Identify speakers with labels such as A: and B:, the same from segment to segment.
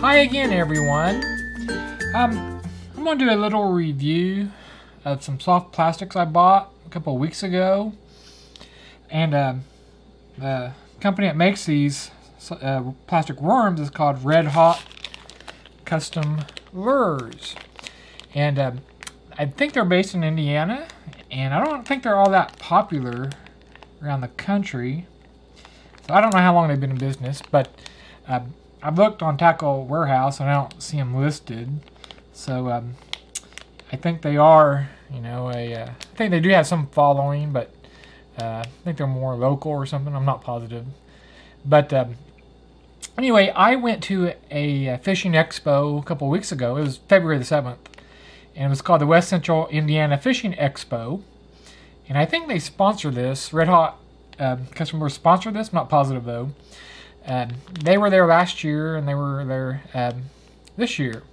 A: Hi again, everyone. I'm going to do a little review of some soft plastics I bought a couple of weeks ago. And the company that makes these plastic worms is called REDHOT Custom Lures. And I think they're based in Indiana, and I don't think they're all that popular around the country. So I don't know how long they've been in business, but I've looked on Tackle Warehouse and I don't see them listed. So I think they are, I think they do have some following, but I think they're more local or something. I'm not positive. But anyway, I went to a fishing expo a couple of weeks ago. It was February the 7th. And it was called the West Central Indiana Fishing Expo. And I think they sponsor this. REDHOT Custom Lures sponsor this. I'm not positive, though. They were there last year, and they were there this year.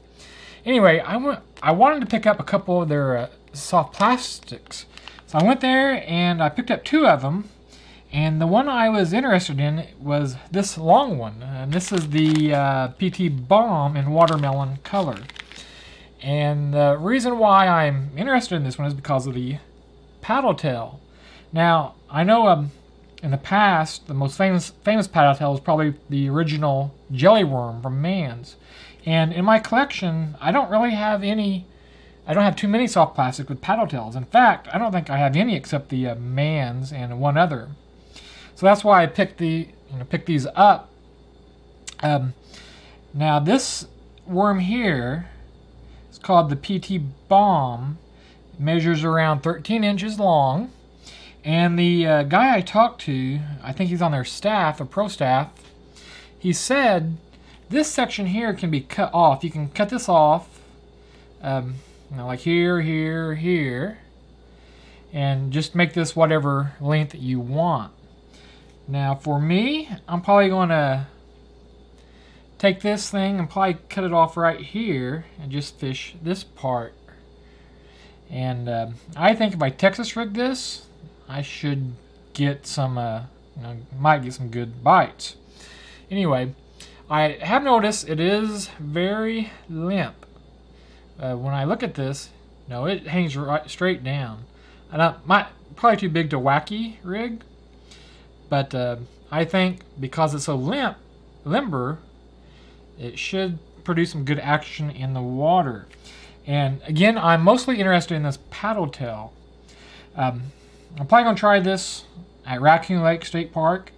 A: Anyway, I wanted to pick up a couple of their soft plastics. So I went there, and I picked up two of them. And the one I was interested in was this long one. And this is the PT Bomb in watermelon color. And the reason why I'm interested in this one is because of the paddle tail. Now, I know in the past, the most famous paddle tail is probably the original jelly worm from Mann's. And in my collection, I don't have too many soft plastic with paddle tails. In fact, I don't think I have any except the Mann's and one other. So that's why I picked these up. Now this worm here is called the PT Bomb. It measures around 13 inches long. And the guy I talked to, I think he's on their staff, the pro staff, he said this section here can be cut off. You can cut this off, like here, here, here, and just make this whatever length that you want. Now for me, I'm probably going to take this thing and probably cut it off right here and just fish this part. And I think if I Texas rig this, I should get some, might get some good bites. Anyway, I have noticed it is very limp. When I look at this, it hangs right straight down. And probably too big to wacky rig, but I think because it's so limber, it should produce some good action in the water. And again, I'm mostly interested in this paddle tail. I'm probably going to try this at Raccoon Lake State Park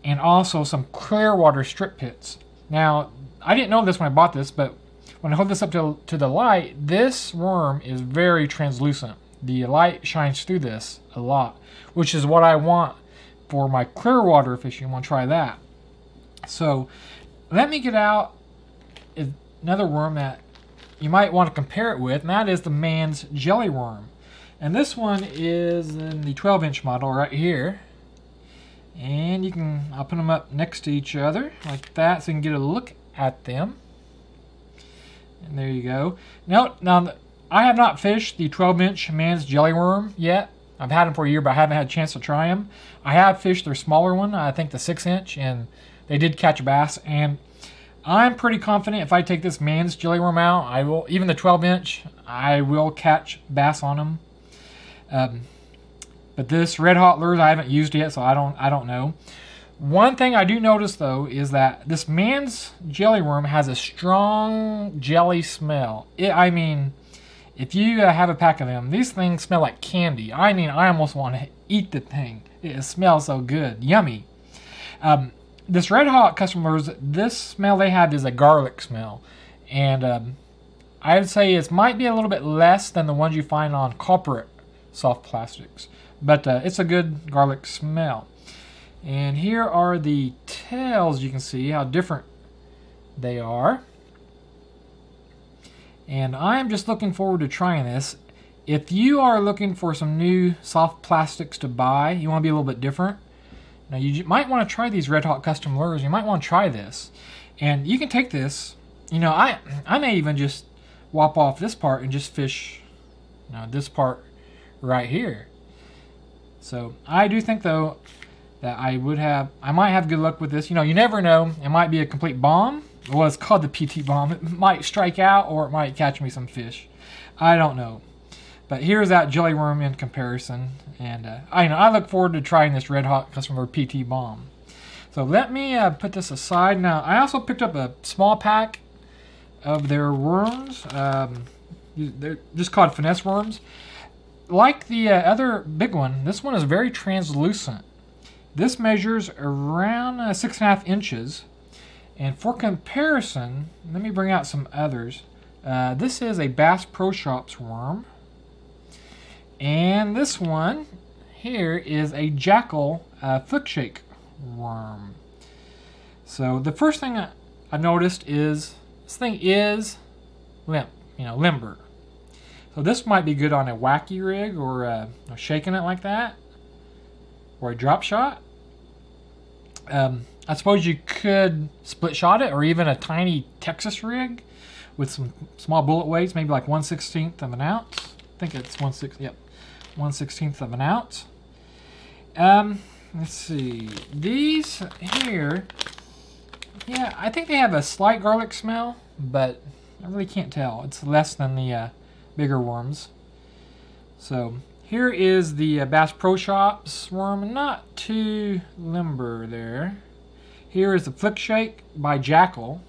A: and also some Clearwater strip pits. Now, I didn't know this when I bought this, but when I hold this up to the light, this worm is very translucent. The light shines through this a lot, which is what I want for my Clearwater fishing. I want to try that. So, let me get out another worm that you might want to compare it with, and that is the Mann's jelly worm. And this one is in the 12-inch model right here. And I'll put them up next to each other like that so you can get a look at them. And there you go. Now I have not fished the 12-inch Mann's jelly worm yet. I've had them for a year, but I haven't had a chance to try them. I have fished their smaller one, I think the 6-inch, and they did catch a bass. And I'm pretty confident if I take this Mann's jelly worm out, I will, even the 12-inch, I will catch bass on them. But this REDHOT Lures I haven't used yet, so I don't know. One thing I do notice though is that this Mann's jelly worm has a strong jelly smell. I mean, if you have a pack of them, these things smell like candy. I mean, I almost want to eat the thing. It smells so good, yummy. This REDHOT Custom Lures, this smell they have is a garlic smell, and I would say it might be a little bit less than the ones you find on corporate soft plastics, but it's a good garlic smell. And here are the tails. You can see how different they are, and I'm just looking forward to trying this. If you are looking for some new soft plastics to buy, you want to be a little bit different, now you might want to try these REDHOT Custom Lures. You might want to try this, and you can take this, I may even just whop off this part and just fish this part right here. So I do think though that I might have good luck with this. You never know. It might be a complete bomb. Well, it's called the PT Bomb. It might strike out or it might catch me some fish. I don't know. But here's that jelly worm in comparison. And I look forward to trying this REDHOT Custom Lure PT Bomb. So let me put this aside. Now, I also picked up a small pack of their worms. They're just called finesse worms. Like the other big one, this one is very translucent. This measures around 6.5 inches. And for comparison, let me bring out some others. This is a Bass Pro Shops worm. And this one here is a Jackal Flick Shake worm. So the first thing I noticed is this thing is limber. So this might be good on a wacky rig or shaking it like that, or a drop shot. I suppose you could split shot it, or even a tiny Texas rig with some small bullet weights, maybe like 1/16 of an ounce. I think it's 1/16 of an ounce. Let's see, these here, yeah, I think they have a slight garlic smell, but I really can't tell. It's less than the bigger worms. So here is the Bass Pro Shops worm, not too limber there. Here is the Flick Shake by Jackal,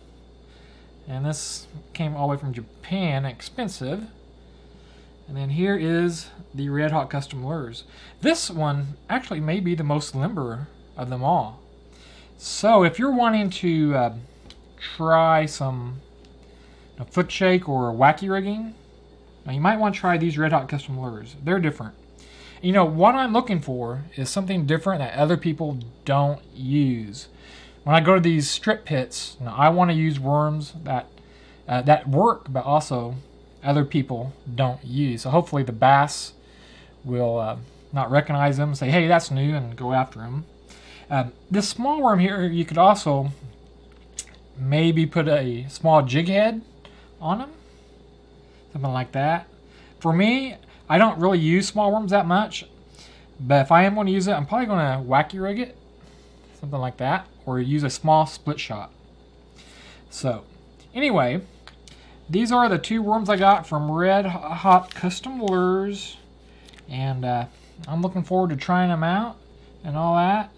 A: and this came all the way from Japan, expensive. And then here is the REDHOT Custom Lures. This one actually may be the most limber of them all. So if you're wanting to try some flick shake or wacky rigging, you might want to try these REDHOT Custom Lures. They're different. You know, what I'm looking for is something different that other people don't use. When I go to these strip pits, I want to use worms that work, but also other people don't use. So hopefully the bass will not recognize them, say, hey, that's new, and go after them. This small worm here, you could also maybe put a small jig head on them, something like that. For me, I don't really use small worms that much, but if I am going to use it, I'm probably going to wacky rig it, something like that, or use a small split shot. So anyway, these are the two worms I got from REDHOT Custom Lures, and I'm looking forward to trying them out and all that.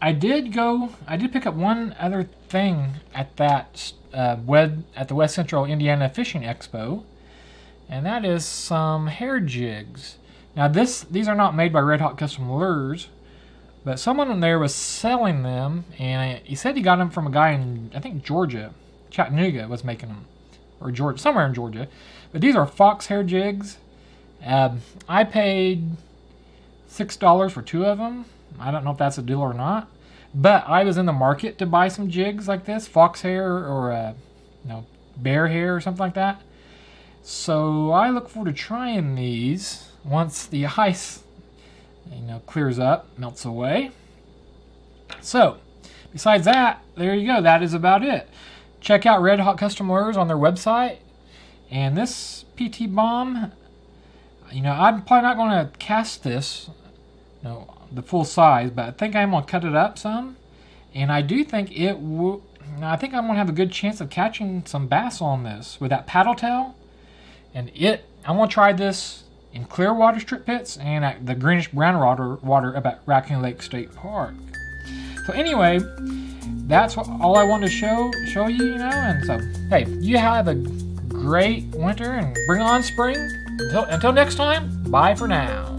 A: I did pick up one other thing at that at the West Central Indiana Fishing Expo, and that is some hair jigs. Now these are not made by REDHOT Custom Lures, but someone there was selling them, and he said he got them from a guy in, I think, Georgia. Chattanooga was making them, or Georgia, somewhere in Georgia. But these are fox hair jigs. I paid $6 for 2 of them. I don't know if that's a deal or not, but I was in the market to buy some jigs like this, fox hair or bear hair or something like that. So I look forward to trying these once the ice clears up, melts away. So besides that, there you go. That is about it. Check out REDHOT Custom Lures on their website. And this PT Bomb, I'm probably not going to cast this, the full size, but I think I'm going to cut it up some. And I do think it will. I think I'm going to have a good chance of catching some bass on this with that paddle tail. And I'm going to try this in clear water strip pits and at the greenish brown water up at Raccoon Lake State Park. So anyway, that's all I wanted to show you, and so, hey, you have a great winter and bring on spring. Until next time, bye for now.